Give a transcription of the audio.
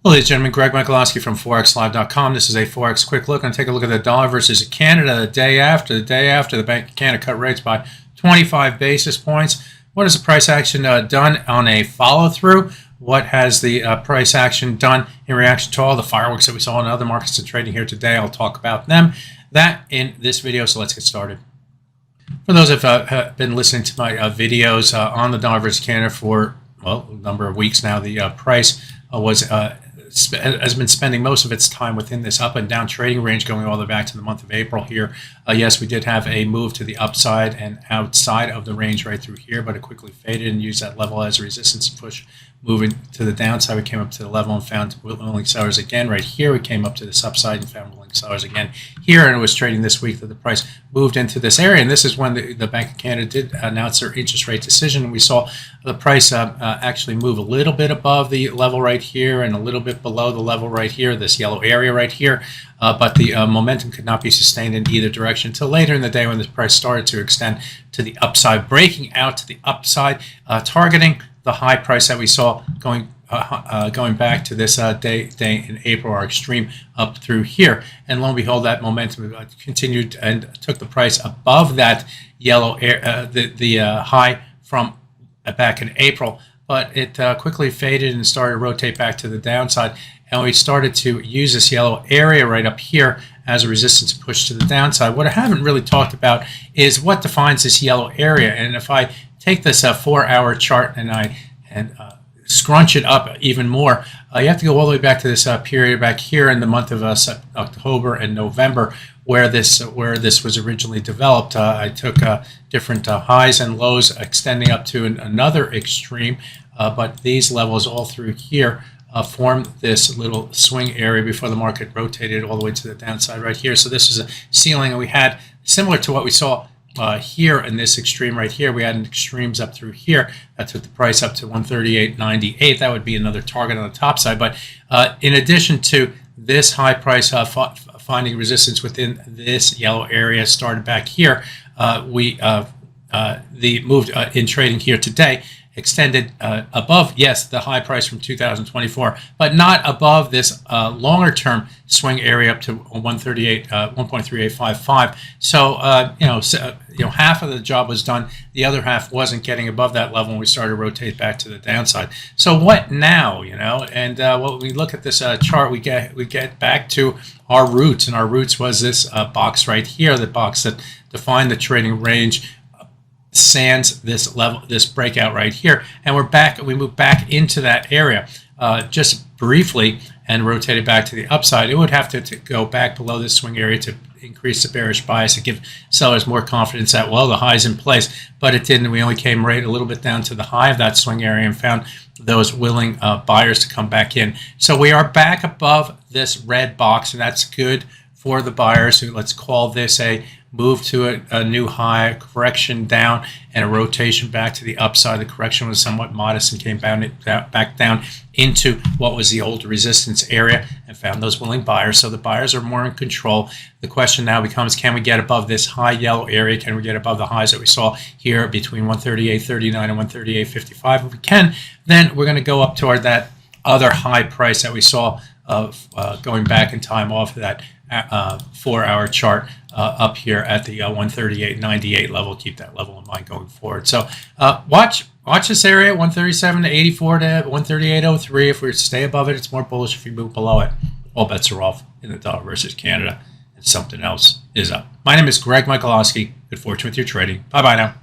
Hello, ladies and gentlemen, Greg Michalowski from ForexLive.com. This is a Forex quick look. I'm going to take a look at the dollar versus Canada the day after the Bank of Canada cut rates by 25 basis points. What has the price action done on a follow-through? What has the price action done in reaction to all the fireworks that we saw in other markets and trading here today? I'll talk about that in this video, so let's get started. For those who have been listening to my videos on the dollar versus Canada for, well, a number of weeks now, the price has been spending most of its time within this up and down trading range going all the way back to the month of April here. Yes, we did have a move to the upside and outside of the range right through here, but it quickly faded and used that level as a resistance push. Moving to the downside, we came up to the level and found willing sellers again. Right here, we came up to this upside and found willing sellers again here, and it was trading this week that the price moved into this area. And this is when the Bank of Canada did announce their interest rate decision, and we saw the price actually move a little bit above the level right here and a little bit below the level right here, this yellow area right here. But the momentum could not be sustained in either direction until later in the day when the price started to extend to the upside, breaking out to the upside, targeting the high price that we saw going back to this day in April, our extreme up through here. And lo and behold, that momentum continued and took the price above that yellow the high from back in April. But it quickly faded and started to rotate back to the downside. And we started to use this yellow area right up here as a resistance push to the downside. What I haven't really talked about is what defines this yellow area. And if I take this 4-hour chart and I scrunch it up even more, you have to go all the way back to this period back here in the month of October and November, where this was originally developed. I took different highs and lows extending up to another extreme, but these levels all through here formed this little swing area before the market rotated all the way to the downside right here. So this was a ceiling, and we had similar to what we saw here in this extreme right here. We had extremes up through here that took the price up to 138.98. That would be another target on the top side. But in addition to this high price finding resistance within this yellow area started back here, the move in trading here today extended above, yes, the high price from 2024, but not above this longer term swing area up to 138.55. So half of the job was done. The other half wasn't getting above that level, and we started to rotate back to the downside. So what now? And when we look at this chart, we get back to our roots, and our roots was this box right here, the box that defined the trading range. Sans this level, this breakout right here, and we're back. We move back into that area just briefly and rotated back to the upside. It would have to go back below this swing area to increase the bearish bias to give sellers more confidence that, well, the high's in place, but it didn't. We only came right a little bit down to the high of that swing area and found those willing buyers to come back in. So we are back above this red box, and that's good for the buyers who, let's call this a move to a new high, correction down, and a rotation back to the upside. The correction was somewhat modest and came back down into what was the old resistance area and found those willing buyers. So the buyers are more in control. The question now becomes, can we get above this high yellow area? Can we get above the highs that we saw here between 138.39 and 138.55? If we can, then we're going to go up toward that other high price that we saw of going back in time off of that 4-hour chart up here at the 138.98 level. Keep that level in mind going forward. So watch this area, 137 to 84 to 138.03. If we stay above it, it's more bullish. If we move below it, all bets are off in the dollar versus Canada, and something else is up. My name is Greg Michalowski. Good fortune with your trading. Bye-bye now.